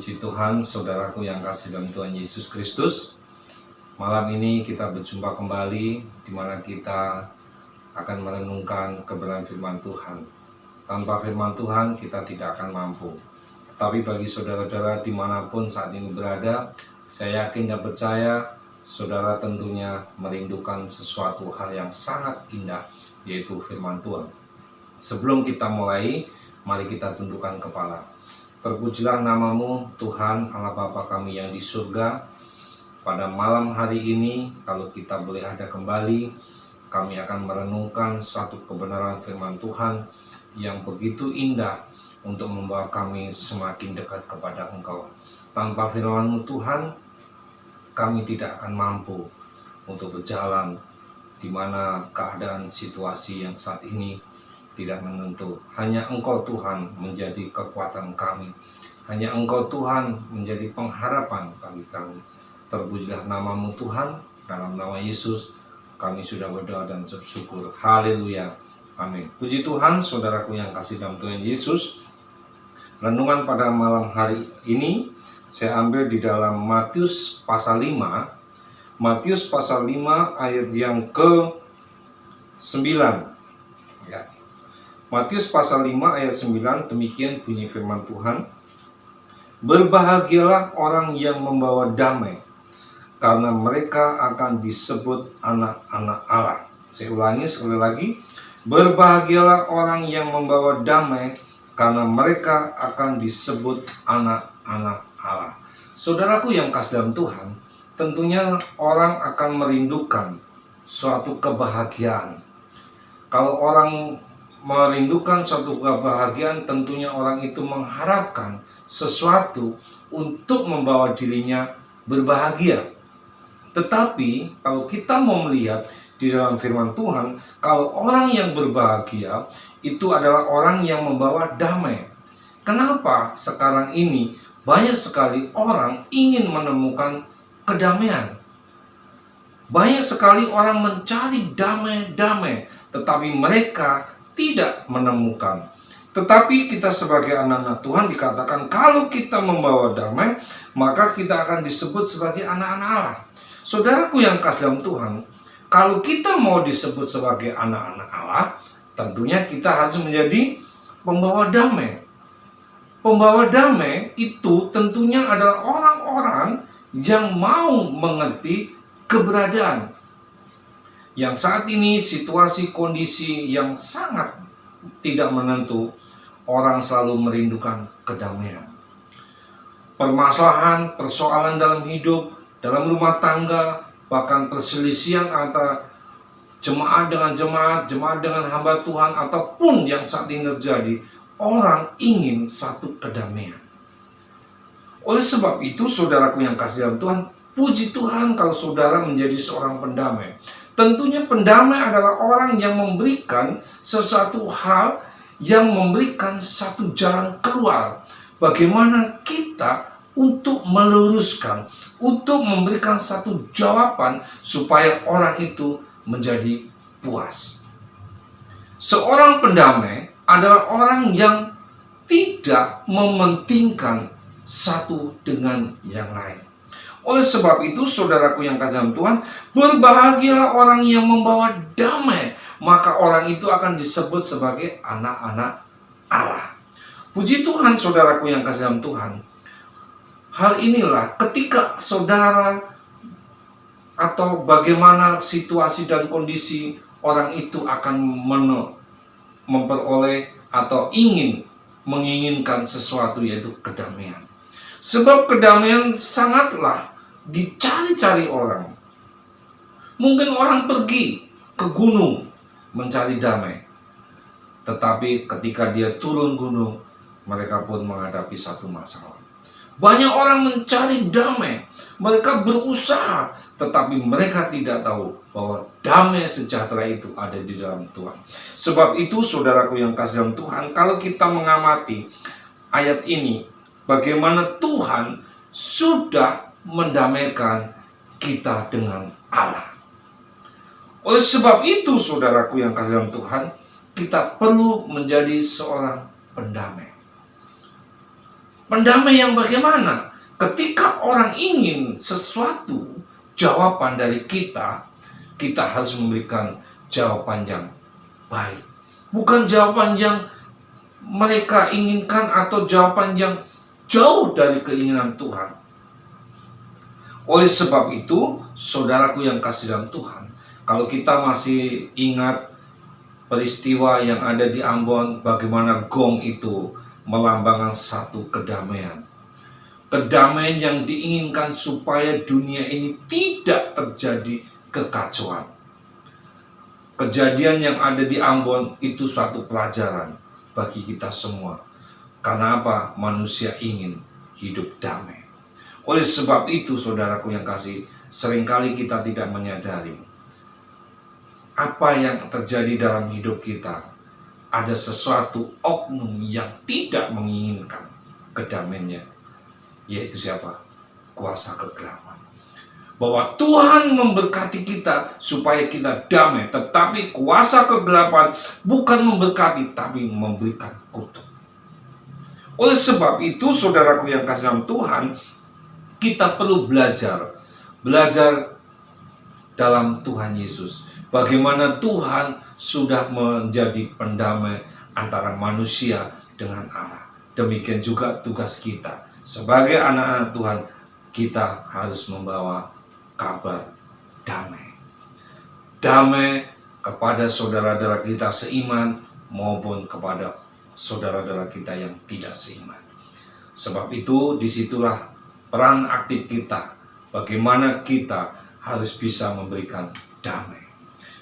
Puji Tuhan, saudaraku yang kasih dalam Tuhan Yesus Kristus. Malam ini kita berjumpa kembali di mana kita akan merenungkan kebenaran firman Tuhan. Tanpa firman Tuhan kita tidak akan mampu. Tetapi bagi saudara-saudara dimanapun saat ini berada, saya yakin dan percaya saudara tentunya merindukan sesuatu hal yang sangat indah, yaitu firman Tuhan. Sebelum kita mulai, mari kita tundukkan kepala. Terpujilah namamu Tuhan Allah Bapa kami yang di surga. Pada malam hari ini, kalau kita boleh ada kembali, kami akan merenungkan satu kebenaran firman Tuhan yang begitu indah untuk membawa kami semakin dekat kepada Engkau. Tanpa firman-Mu Tuhan, kami tidak akan mampu untuk berjalan di mana keadaan situasi yang saat ini tidak menentu. Hanya Engkau Tuhan menjadi kekuatan kami. Hanya Engkau Tuhan menjadi pengharapan bagi kami. Terpujilah namamu Tuhan. Dalam nama Yesus kami sudah berdoa dan bersyukur. Haleluya. Amin. Puji Tuhan, saudaraku yang kasih dalam Tuhan Yesus. Renungan pada malam hari ini saya ambil di dalam Matius pasal 5. Matius pasal 5 ayat yang ke-9. Ya. Matius pasal 5 ayat 9, demikian bunyi firman Tuhan. Berbahagialah orang yang membawa damai, karena mereka akan disebut anak-anak Allah. Saya ulangi sekali lagi. Berbahagialah orang yang membawa damai, karena mereka akan disebut anak-anak Allah. Saudaraku yang kasih dalam Tuhan, tentunya orang akan merindukan suatu kebahagiaan. Kalau orang merindukan suatu kebahagiaan, tentunya orang itu mengharapkan sesuatu untuk membawa dirinya berbahagia. Tetapi kalau kita mau melihat di dalam firman Tuhan, kalau orang yang berbahagia itu adalah orang yang membawa damai. Kenapa sekarang ini banyak sekali orang ingin menemukan kedamaian? Banyak sekali orang mencari damai-damai, tetapi mereka tidak menemukan. Tetapi kita sebagai anak-anak Tuhan dikatakan kalau kita membawa damai, maka kita akan disebut sebagai anak-anak Allah. Saudaraku yang kasih dalam Tuhan, kalau kita mau disebut sebagai anak-anak Allah, tentunya kita harus menjadi pembawa damai. Pembawa damai itu tentunya adalah orang-orang yang mau mengerti keberadaan. Yang saat ini situasi kondisi yang sangat tidak menentu, orang selalu merindukan kedamaian. Permasalahan, persoalan dalam hidup, dalam rumah tangga, bahkan perselisihan antara jemaat dengan jemaat, jemaat dengan hamba Tuhan, ataupun yang saat ini terjadi, orang ingin satu kedamaian. Oleh sebab itu, saudaraku yang kasih dalam Tuhan, puji Tuhan kalau saudara menjadi seorang pendamai. Tentunya pendamai adalah orang yang memberikan sesuatu hal, yang memberikan satu jalan keluar. Bagaimana kita untuk meluruskan, untuk memberikan satu jawaban supaya orang itu menjadi puas. Seorang pendamai adalah orang yang tidak mementingkan satu dengan yang lain. Oleh sebab itu, saudaraku yang kasih dalam Tuhan, berbahagialah orang yang membawa damai, maka orang itu akan disebut sebagai anak-anak Allah. Puji Tuhan, saudaraku yang kasih dalam Tuhan. Hal inilah ketika saudara atau bagaimana situasi dan kondisi orang itu akan memperoleh atau menginginkan sesuatu, yaitu kedamaian. Sebab kedamaian sangatlah dicari-cari orang. Mungkin orang pergi ke gunung mencari damai, tetapi ketika dia turun gunung, mereka pun menghadapi satu masalah. Banyak orang mencari damai, mereka berusaha, tetapi mereka tidak tahu bahwa damai sejahtera itu ada di dalam Tuhan. Sebab itu, saudaraku yang kasih dalam Tuhan, kalau kita mengamati ayat ini, bagaimana Tuhan sudah mendamaikan kita dengan Allah. Oleh sebab itu, saudaraku yang kasih dalam Tuhan, kita perlu menjadi seorang pendamai. Pendamai yang bagaimana? Ketika orang ingin sesuatu jawaban dari kita, kita harus memberikan jawaban yang baik. Bukan jawaban yang mereka inginkan atau jawaban yang jauh dari keinginan Tuhan. Oleh sebab itu, saudaraku yang kasih dalam Tuhan, kalau kita masih ingat peristiwa yang ada di Ambon, bagaimana gong itu melambangkan satu kedamaian. Kedamaian yang diinginkan supaya dunia ini tidak terjadi kekacauan. Kejadian yang ada di Ambon itu suatu pelajaran bagi kita semua. Karena apa? Manusia ingin hidup damai. Oleh sebab itu, saudaraku yang kasih, seringkali kita tidak menyadari apa yang terjadi dalam hidup kita. Ada sesuatu oknum yang tidak menginginkan kedamaiannya, yaitu siapa? Kuasa kegelapan. Bahwa Tuhan memberkati kita supaya kita damai, tetapi kuasa kegelapan bukan memberkati, tapi memberikan kutuk. Oleh sebab itu, saudaraku yang kasih dalam Tuhan, kita perlu belajar dalam Tuhan Yesus. Bagaimana Tuhan sudah menjadi pendamai antara manusia dengan Allah. Demikian juga tugas kita. Sebagai anak-anak Tuhan, kita harus membawa kabar damai. Damai kepada saudara-saudara kita seiman maupun kepada saudara-saudara kita yang tidak seiman. Sebab itu, disitulah peran aktif kita. Bagaimana kita harus bisa memberikan damai.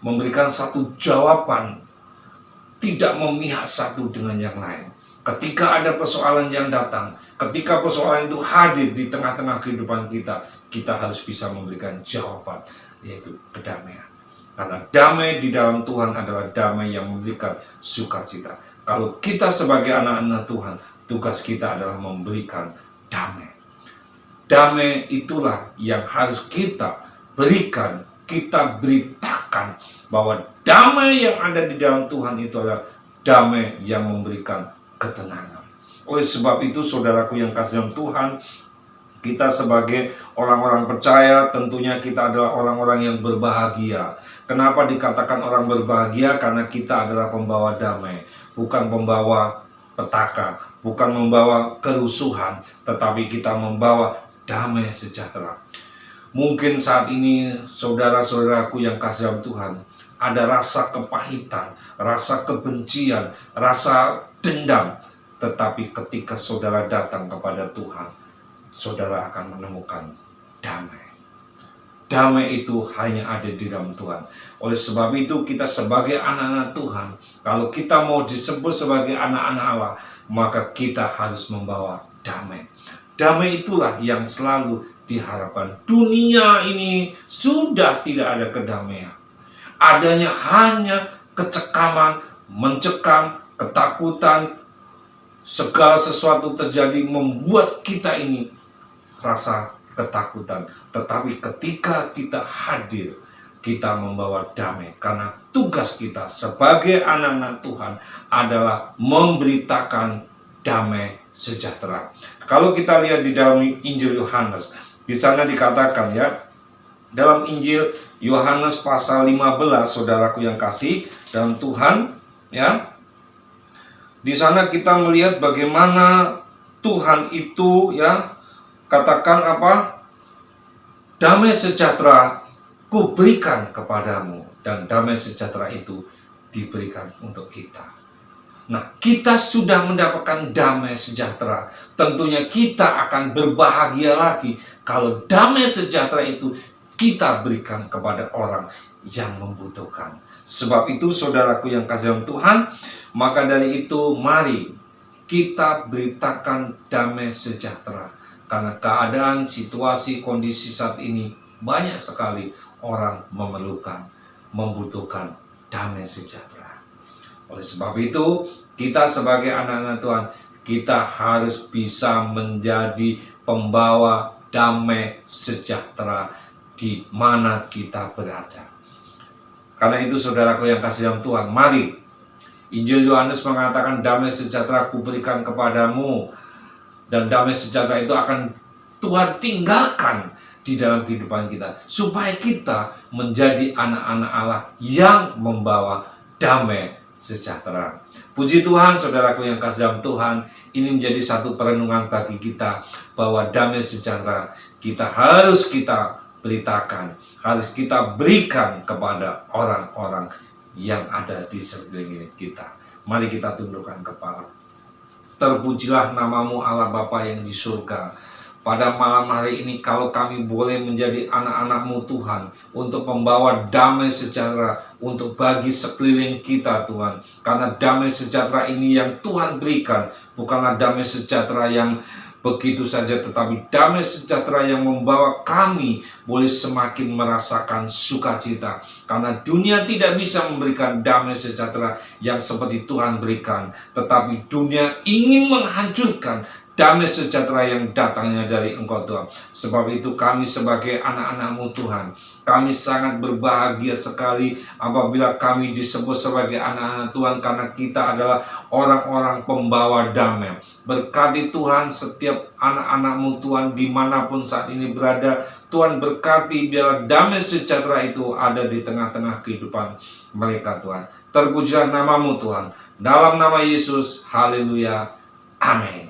Memberikan satu jawaban, tidak memihak satu dengan yang lain. Ketika ada persoalan yang datang, ketika persoalan itu hadir di tengah-tengah kehidupan kita, kita harus bisa memberikan jawaban, yaitu kedamaian. Karena damai di dalam Tuhan adalah damai yang memberikan sukacita. Kalau kita sebagai anak-anak Tuhan, tugas kita adalah memberikan damai. Damai itulah yang harus kita berikan, kita beritakan bahwa damai yang ada di dalam Tuhan itu adalah damai yang memberikan ketenangan. Oleh sebab itu, saudaraku yang kasih dalam Tuhan, kita sebagai orang-orang percaya tentunya kita adalah orang-orang yang berbahagia. Kenapa dikatakan orang berbahagia? Karena kita adalah pembawa damai, bukan pembawa petaka, bukan membawa kerusuhan, tetapi kita membawa damai sejahtera. Mungkin saat ini saudara-saudaraku yang kasih dalam Tuhan, ada rasa kepahitan, rasa kebencian, rasa dendam. Tetapi ketika saudara datang kepada Tuhan, saudara akan menemukan damai. Damai itu hanya ada di dalam Tuhan. Oleh sebab itu, kita sebagai anak-anak Tuhan, kalau kita mau disebut sebagai anak-anak Allah, maka kita harus membawa damai. Damai itulah yang selalu diharapkan. Dunia ini sudah tidak ada kedamaian. Adanya hanya kecekaman, mencekam, ketakutan, segala sesuatu terjadi membuat kita ini rasa ketakutan. Tetapi ketika kita hadir, kita membawa damai. Karena tugas kita sebagai anak-anak Tuhan adalah memberitakan damai sejahtera. Kalau kita lihat di dalam Injil Yohanes, di sana dikatakan ya, dalam Injil Yohanes pasal 15, saudaraku yang kasih dalam Tuhan, ya. Di sana kita melihat bagaimana Tuhan itu ya, katakan apa? Damai sejahtera ku berikan kepadamu, dan damai sejahtera itu diberikan untuk kita. Nah, kita sudah mendapatkan damai sejahtera. Tentunya kita akan berbahagia lagi kalau damai sejahtera itu kita berikan kepada orang yang membutuhkan. Sebab itu, saudaraku yang kasih dalam Tuhan, maka dari itu mari kita beritakan damai sejahtera. Karena keadaan, situasi, kondisi saat ini banyak sekali orang memerlukan, membutuhkan damai sejahtera. Oleh sebab itu, kita sebagai anak-anak Tuhan, kita harus bisa menjadi pembawa damai sejahtera di mana kita berada. Karena itu, saudaraku yang kasih dalam Tuhan, mari. Injil Yohanes mengatakan damai sejahtera ku berikan kepadamu. Dan damai sejahtera itu akan Tuhan tinggalkan di dalam kehidupan kita, supaya kita menjadi anak-anak Allah yang membawa damai sejahtera. Puji Tuhan, saudaraku yang kasih dalam Tuhan, ini menjadi satu perenungan bagi kita, bahwa damai sejahtera harus kita beritakan, harus kita berikan kepada orang-orang yang ada di sekeliling kita. Mari kita tundukkan kepala. Terpujilah namamu Allah Bapa yang di surga. Pada malam hari ini, kalau kami boleh menjadi anak-anak-Mu Tuhan, untuk membawa damai sejahtera untuk bagi sekeliling kita Tuhan. Karena damai sejahtera ini yang Tuhan berikan, bukanlah damai sejahtera yang begitu saja, tetapi damai sejahtera yang membawa kami boleh semakin merasakan sukacita. Karena dunia tidak bisa memberikan damai sejahtera yang seperti Tuhan berikan, tetapi dunia ingin menghancurkan damai sejahtera yang datangnya dari Engkau Tuhan. Sebab itu kami sebagai anak-anak-Mu Tuhan, kami sangat berbahagia sekali apabila kami disebut sebagai anak-anak Tuhan, karena kita adalah orang-orang pembawa damai. Berkati Tuhan setiap anak-anak-Mu Tuhan dimanapun saat ini berada. Tuhan berkati, biarlah damai sejahtera itu ada di tengah-tengah kehidupan mereka Tuhan. Terpujilah namamu Tuhan. Dalam nama Yesus, haleluya, amin.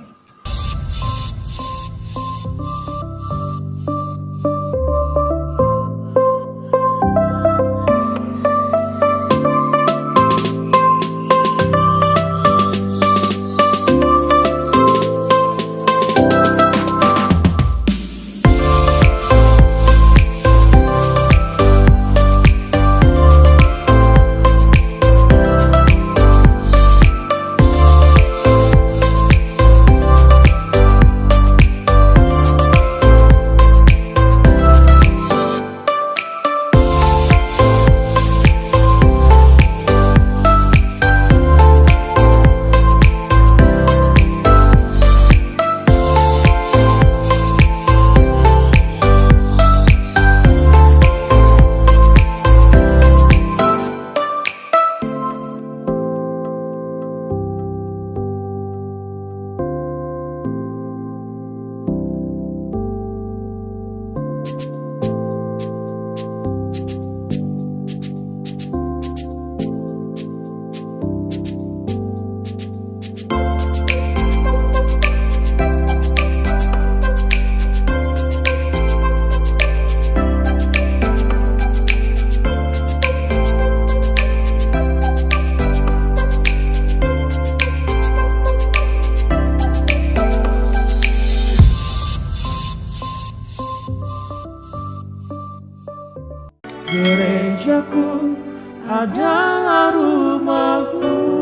Gerejaku adalah rumahku.